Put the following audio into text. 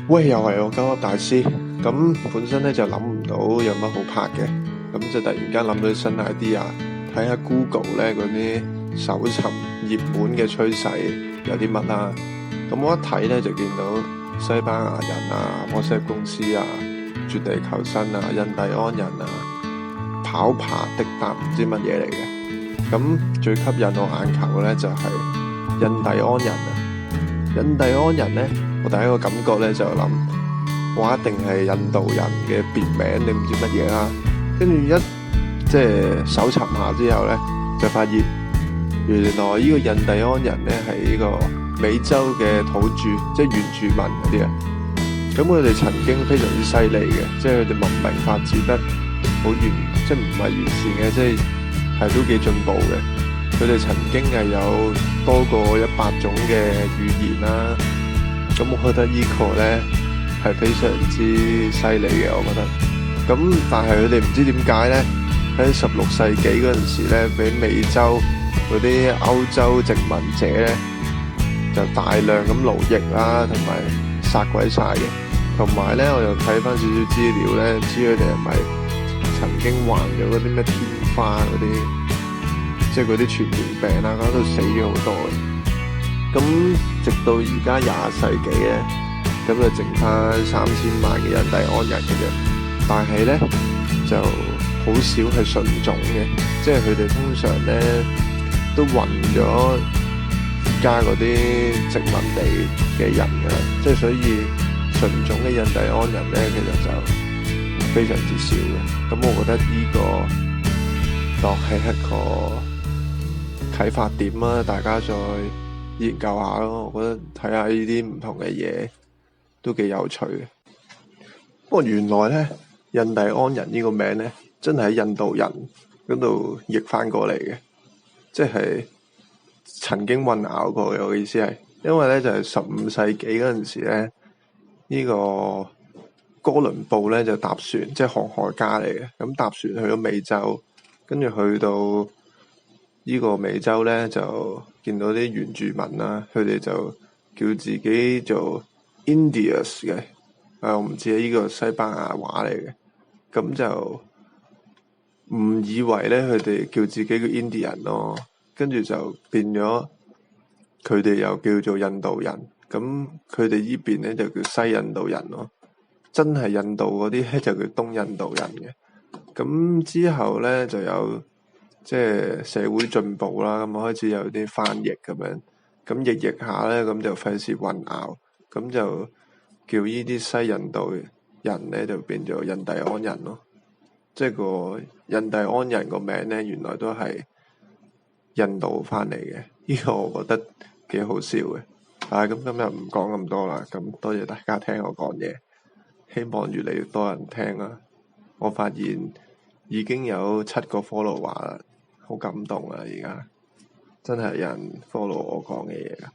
喂，又係我鳩噏大師。咁本身咧就諗唔到有乜好拍嘅，咁就突然間諗到新 idea，睇下 Google 咧嗰啲搜尋熱門嘅趨勢有啲乜啦。咁我一睇咧就見到西班牙人啊、WhatsApp 公司啊、絕地求生啊、印第安人啊、跑爬的達唔知乜嘢嚟嘅。咁最吸引我眼球嘅咧就係印第安人啊。印第安人咧，我第一個感覺咧就諗，哇，一定係印度人嘅別名，你唔知乜嘢啦。跟住即係搜尋下之後咧，就發現原來呢個印第安人咧係呢個美洲嘅土著，即係原住民嗰啲啊。咁佢哋曾經非常之犀利嘅，即係佢哋文明發展得好完，即係唔係完善嘅，即係都幾進步嘅。佢哋曾經係有多過100種嘅語言啦，咁我覺得呢個呢係非常之犀利嘅，我覺得。咁但係佢哋唔知點解呢，喺16世紀嗰陣時呢，俾美洲嗰啲歐洲殖民者呢，就大量咁奴役啦，同埋殺鬼晒嘅。同埋呢，我又睇翻少少資料呢，唔知佢哋係咪曾經患咗嗰啲咩天花嗰啲，即係嗰啲傳染病啦，嗰度死咗好多嘅。咁直到而家20世紀咧，咁就剩翻3000萬嘅印第安人嘅啫。但係咧就好少係純種嘅，即係佢哋通常咧都混咗而家嗰啲殖民地嘅人㗎啦。即係所以純種嘅印第安人咧，其實就非常之少嘅。咁我覺得呢個當係一個啟發點啦，大家再研究下咯。我覺得睇下呢啲唔同嘅嘢都幾有趣嘅。不過原來咧，印第安人呢個名咧，真係喺印度人嗰度譯翻過嚟嘅，即係曾經混淆過嘅。我意思係，因為咧就係15世紀嗰陣時咧，呢個哥倫布咧就搭船，即係航海家嚟嘅，咁搭船去咗美洲，跟住去到呢個美洲咧就見到啲原住民啦，佢哋就叫自己做 Indians 嘅，我唔知呢個西班牙話嚟嘅，咁就誤以為咧佢哋叫自己叫 Indian 咯，跟住就變咗佢哋又叫做印度人，咁佢哋呢邊咧就叫西印度人咯，真係印度嗰啲咧就叫東印度人嘅。咁之後咧就有即係社會進步啦，咁開始有啲翻譯咁樣，咁譯下咧，咁就費事混淆，咁就叫呢啲西印度人咧就變咗印第安人咯。即係個印第安人個名咧，原來都係印度翻嚟嘅。呢個我覺得幾好笑嘅。咁今日唔講咁多啦，咁多謝大家聽我講嘢，希望越嚟越多人聽啦。我發現已經有7個 follower 啦，好感動啊！而家真係有人 follow 我講嘅嘢㗎。